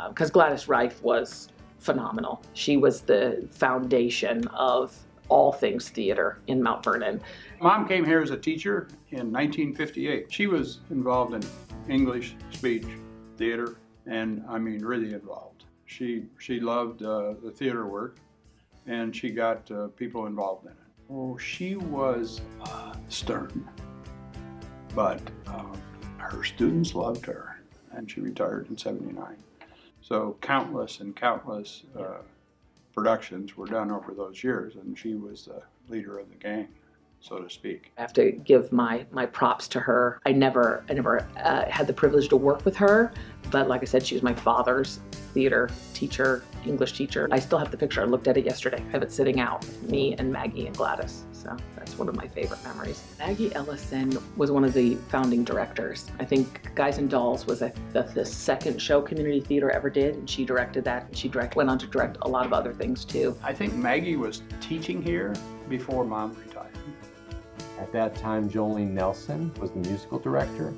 because Gladys Rife was phenomenal. She was the foundation of all things theater in Mount Vernon. Mom came here as a teacher in 1958. She was involved in English, speech, theater, and I mean really involved. She loved the theater work, and she got people involved in it. Oh, she was stern, but her students loved her, and she retired in '79. So countless and countless productions were done over those years, and she was the leader of the gang, so to speak. I have to give my props to her. I never had the privilege to work with her, but like I said, she was my father's theater teacher, English teacher. I still have the picture. I looked at it yesterday. I have it sitting out, me and Maggie and Gladys. So that's one of my favorite memories. Maggie Ellison was one of the founding directors. I think Guys and Dolls was the second show community theater ever did, and she directed that. And she went on to direct a lot of other things too. I think Maggie was teaching here before Mom retired. At that time, Jolene Nelson was the musical director,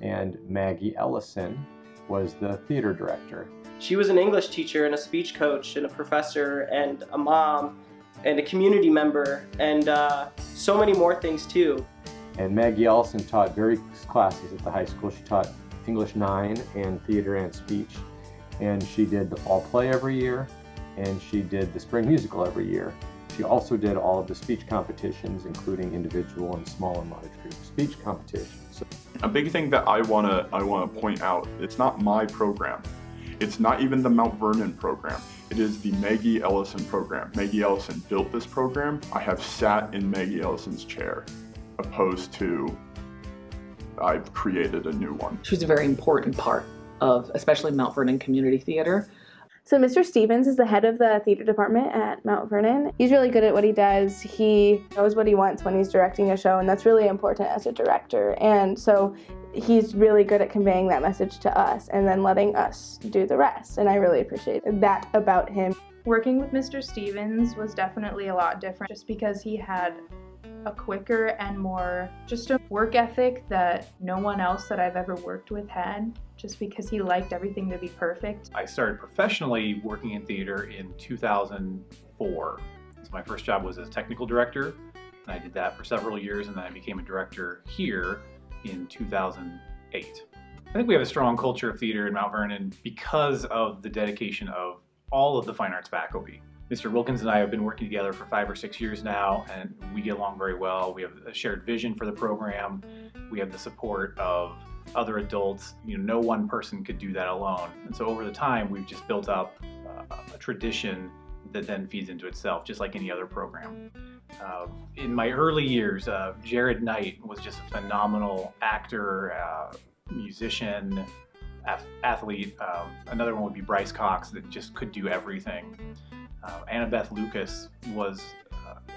and Maggie Ellison was the theater director. She was an English teacher and a speech coach and a professor and a mom and a community member and so many more things too. And Maggie Ellison taught various classes at the high school. She taught English 9 and theater and speech. And she did the fall play every year, and she did the spring musical every year. She also did all of the speech competitions, including individual and small and large group speech competitions. A big thing that I wanna point out, it's not my program. It's not even the Mount Vernon program. It is the Maggie Ellison program. Maggie Ellison built this program. I have sat in Maggie Ellison's chair, opposed to I've created a new one. She was a very important part of especially Mount Vernon Community Theater. So Mr. Stevens is the head of the theater department at Mount Vernon. He's really good at what he does. He knows what he wants when he's directing a show, and that's really important as a director. And so he's really good at conveying that message to us and then letting us do the rest. And I really appreciate that about him. Working with Mr. Stevens was definitely a lot different just because he had a quicker and more just a work ethic that no one else that I've ever worked with had, just because he liked everything to be perfect. I started professionally working in theater in 2004. So my first job was as technical director, and I did that for several years, and then I became a director here in 2008. I think we have a strong culture of theater in Mount Vernon because of the dedication of all of the fine arts faculty. Mr. Wilkins and I have been working together for 5 or 6 years now, and we get along very well. We have a shared vision for the program. We have the support of other adults. You know, no one person could do that alone. And so over the time, we've just built up a tradition that then feeds into itself, just like any other program. In my early years, Jared Knight was just a phenomenal actor, musician, athlete. Another one would be Bryce Cox, that just could do everything. Annabeth Lucas was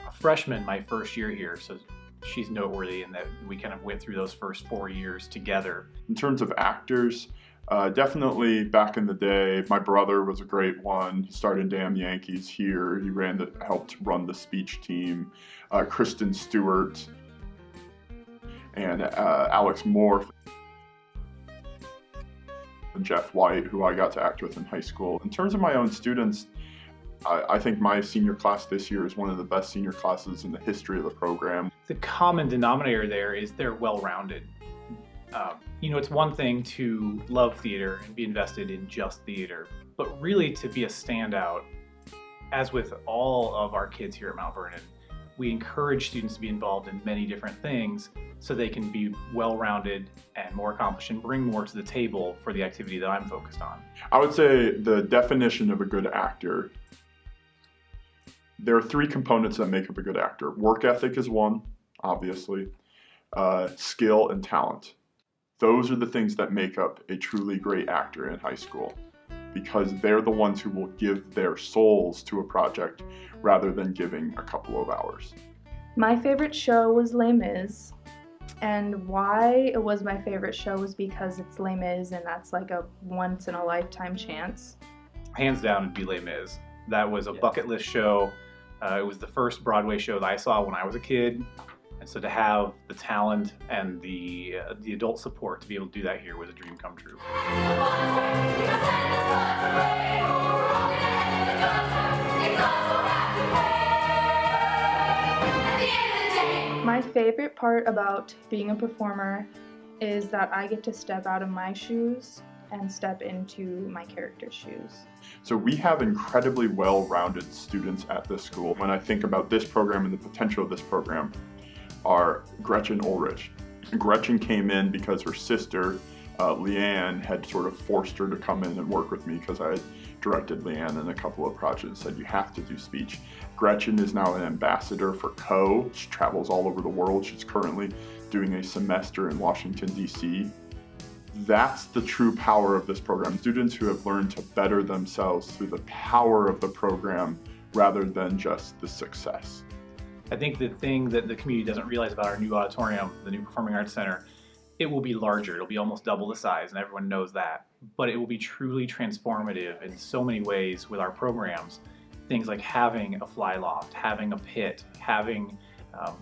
a freshman my first year here, so she's noteworthy in that we kind of went through those first 4 years together. In terms of actors, definitely back in the day, my brother was a great one. He started Damn Yankees here. He helped run the speech team. Kristen Stewart and Alex Moore. And Jeff White, who I got to act with in high school. In terms of my own students, I think my senior class this year is one of the best senior classes in the history of the program. The common denominator there is they're well-rounded. You know, it's one thing to love theater and be invested in just theater, but really to be a standout, as with all of our kids here at Mount Vernon, we encourage students to be involved in many different things so they can be well-rounded and more accomplished and bring more to the table for the activity that I'm focused on. I would say the definition of a good actor, there are 3 components that make up a good actor. Work ethic is one, obviously. Skill and talent. Those are the things that make up a truly great actor in high school, because they're the ones who will give their souls to a project rather than giving a couple of hours. My favorite show was Les Mis, and why it was my favorite show was because it's Les Mis, and that's like a once-in-a-lifetime chance. Hands down, it'd be Les Mis. That was a bucket list show. It was the first Broadway show that I saw when I was a kid, and So to have the talent and the adult support to be able to do that here was a dream come true. My favorite part about being a performer is that I get to step out of my shoes and step into my character's shoes. So we have incredibly well-rounded students at this school. When I think about this program and the potential of this program, are Gretchen Ulrich. Gretchen came in because her sister, Leanne, had sort of forced her to come in and work with me because I had directed Leanne in a couple of projects and said, you have to do speech. Gretchen is now an ambassador for CO. She travels all over the world. She's currently doing a semester in Washington, D.C. That's the true power of this program. Students who have learned to better themselves through the power of the program rather than just the success. I think the thing that the community doesn't realize about our new auditorium, the new Performing Arts Center, it will be larger. It'll be almost double the size, and everyone knows that. But it will be truly transformative in so many ways with our programs. Things like having a fly loft, having a pit, having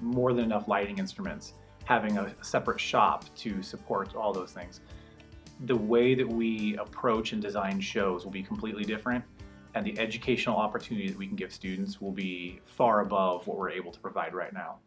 more than enough lighting instruments, having a separate shop to support all those things. The way that we approach and design shows will be completely different, and the educational opportunity that we can give students will be far above what we're able to provide right now.